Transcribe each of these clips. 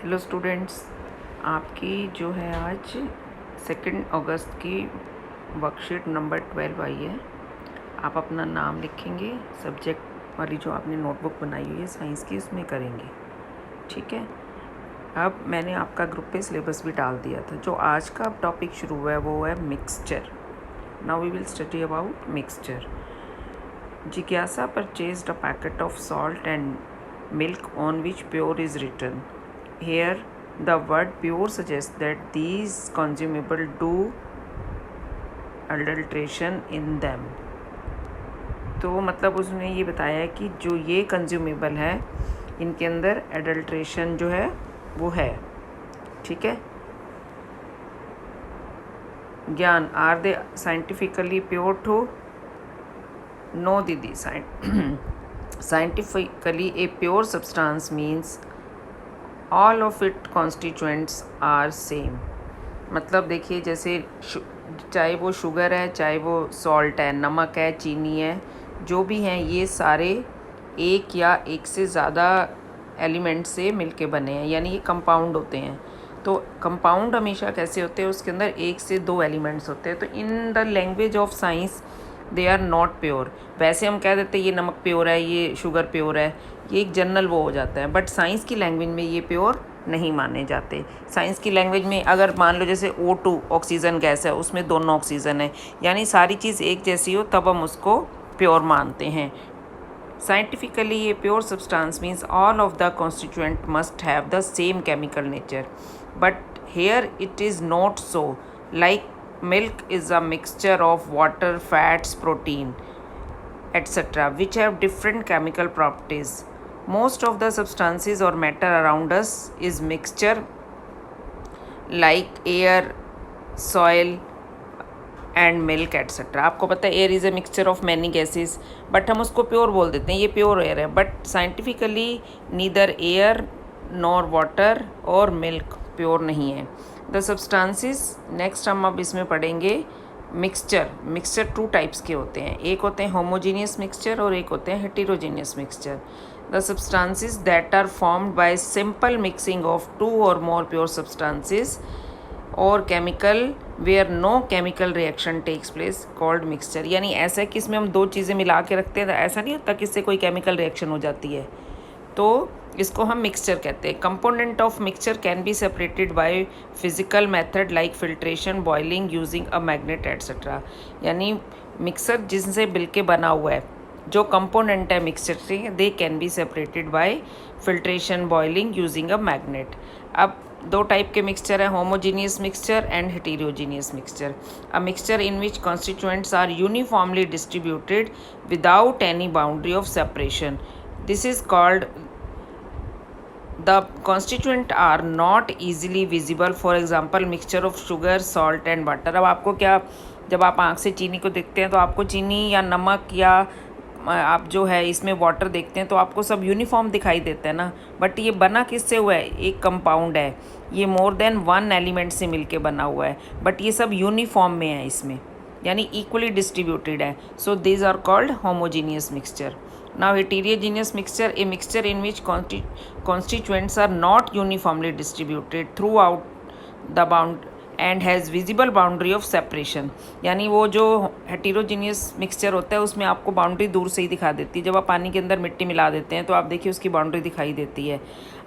Hello students, आपकी जो है आज 2 अगस्त की वर्कशीट नंबर 12 आई है। आप अपना नाम लिखेंगे, सब्जेक्ट वाली जो आपने नोटबुक बनाई हुई है साइंस की उसमें करेंगे, ठीक है। अब मैंने आपका ग्रुप पे सिलेबस भी डाल दिया था। जो आज का टॉपिक शुरू हुआ है वो है mixture. Now we will study about mixture. जिज्ञासा purchased a packet of salt and milk on which pure is written. Here the word pure suggests that these consumable do adulteration in them. तो मतलब उसने ये बताया है कि जो ये कंज्यूमेबल है इनके अंदर एडल्ट्रेशन जो है वो है, ठीक है। Gyan, are they scientifically pure too? No दीदी, Scientifically, a pure substance means all of its constituents are same. मतलब देखिए, जैसे चाहे वो शुगर है, चाहे वो सॉल्ट है, नमक है, चीनी है, जो भी हैं ये सारे एक या एक से ज़्यादा एलिमेंट से मिलके बने हैं, यानी ये कंपाउंड होते हैं। तो कंपाउंड हमेशा कैसे होते हैं, उसके अंदर 1 से 2 एलिमेंट्स होते हैं। तो in the language of science they are not pure. वैसे हम कह देते हैं ये नमक प्योर है, ये शुगर प्योर है, ये एक जनरल वो हो जाता है, बट साइंस की लैंग्वेज में ये प्योर नहीं माने जाते। साइंस की लैंग्वेज में अगर मान लो जैसे O2 ऑक्सीजन गैस है, उसमें दोनों ऑक्सीजन है, यानी सारी चीज़ एक जैसी हो तब हम उसको प्योर मानते हैं। Scientifically, a pure substance means all of the constituent must have the same chemical nature. But here it is not so. Like milk is a mixture of water, fats, protein, etc., which have different chemical properties. Most of the substances or matter around us is mixture, like air, soil and milk etcetera. आपको पता है air is a mixture of many gases, but हम उसको pure बोल देते हैं, ये pure air है। But scientifically neither air nor water और मिल्क प्योर नहीं है। द सब्सटेंसेस, नेक्स्ट हम अब इसमें पढ़ेंगे मिक्सचर। मिक्सचर 2 टाइप्स के होते हैं, एक होते हैं होमोजीनियस मिक्सचर और एक होते हैं heterogeneous mixture. The substances that are formed by simple mixing of 2 और मोर प्योर सब्सटेंसेस और chemical where no chemical reaction takes place called mixture. यानी ऐसा है कि इसमें हम 2 चीज़ें मिला के रखते हैं, तो ऐसा नहीं होता कि इससे कोई केमिकल रिएक्शन हो जाती है, तो इसको हम मिक्सचर कहते हैं। Component of mixture can be separated by physical method like filtration, boiling, using a magnet etcetera. यानी मिक्सर जिनसे मिल के बना हुआ है, जो कंपोनेंट है मिक्सचर से, they can be separated by filtration, boiling, using a magnet. अब 2 टाइप के मिक्सचर है, homogeneous mixture and heterogeneous mixture. A mixture in which constituents are uniformly distributed without any boundary of separation, this is called the constituent are not easily visible, for example mixture of sugar, salt and water। अब आपको क्या, जब आप आँख से चीनी को देखते हैं तो आपको चीनी या नमक या आप जो है इसमें वाटर देखते हैं तो आपको सब यूनिफॉर्म दिखाई देता है ना, बट ये बना किससे हुआ है, एक कंपाउंड है, ये मोर देन 1 एलिमेंट से मिलके बना हुआ है, बट ये सब यूनिफॉर्म में है इसमें, यानी इक्वली डिस्ट्रीब्यूटेड है। So these are called homogeneous mixture. Now heterogeneous mixture, a mixture in which constituents are not uniformly distributed throughout the bound and has visible boundary of separation। यानी वो जो heterogeneous mixture होता है उसमें आपको boundary दूर से ही दिखा देती है। जब आप पानी के अंदर मिट्टी मिला देते हैं तो आप देखिए उसकी बाउंड्री दिखाई देती है।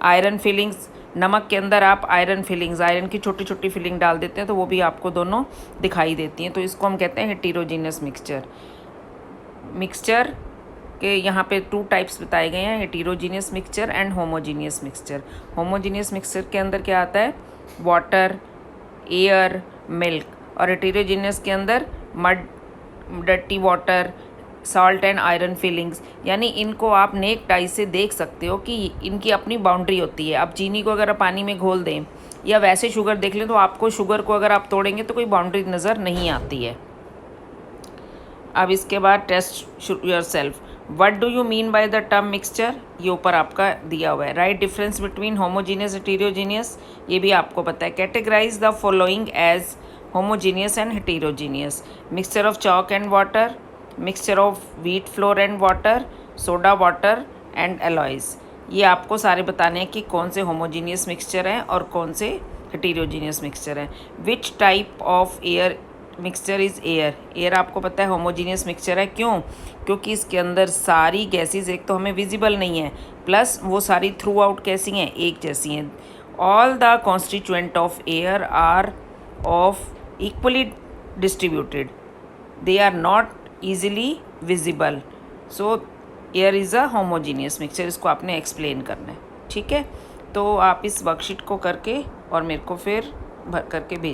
आयरन फिलिंग्स, नमक के अंदर आप आयरन फिलिंग्स, आयरन की छोटी छोटी फिलिंग डाल देते हैं तो वो भी आपको दोनों दिखाई देती हैं, तो इसको हम कहते हैं हेटेरोजीनियस मिक्सचर। मिक्सचर के यहाँ पे 2 टाइप्स बताए गए हैं, heterogeneous mixture and homogeneous mixture. Homogeneous mixture के अंदर क्या आता है, वाटर, एयर, मिल्क, और हेटेरोजीनियस के अंदर mud, dirty water, salt and iron filings. यानी इनको आप नेक्ड आई से देख सकते हो कि इनकी अपनी बाउंड्री होती है। अब चीनी को अगर आप पानी में घोल दें या वैसे शुगर देख लें तो आपको शुगर को अगर आप तोड़ेंगे तो कोई बाउंड्री नज़र नहीं आती है। अब इसके बाद test yourself, what do you mean by the term mixture, ये ऊपर आपका दिया हुआ है। Write difference between homogeneous heterogeneous, ये भी आपको पता है। Categorize the following as homogeneous and heterogeneous, mixture of chalk and water, mixture of wheat flour and water, soda water and alloys। ये आपको सारे बताने हैं कि कौन से होमोजीनियस मिक्सचर हैं और कौन से हेटेरोजीनियस मिक्सचर हैं। Which type of air mixture is air. Air आपको पता है होमोजीनियस मिक्सचर है, क्यों? क्योंकि इसके अंदर सारी गैसेस एक तो हमें विजिबल नहीं है, प्लस वो सारी थ्रू आउट कैसी हैं, एक जैसी हैं। All the constituent of air are of equally distributed, they are not easily visible, so air is a homogeneous mixture। इसको आपने एक्सप्लेन करना है, ठीक है? तो आप इस वर्कशीट को करके और मेरे को फिर भर करके भेज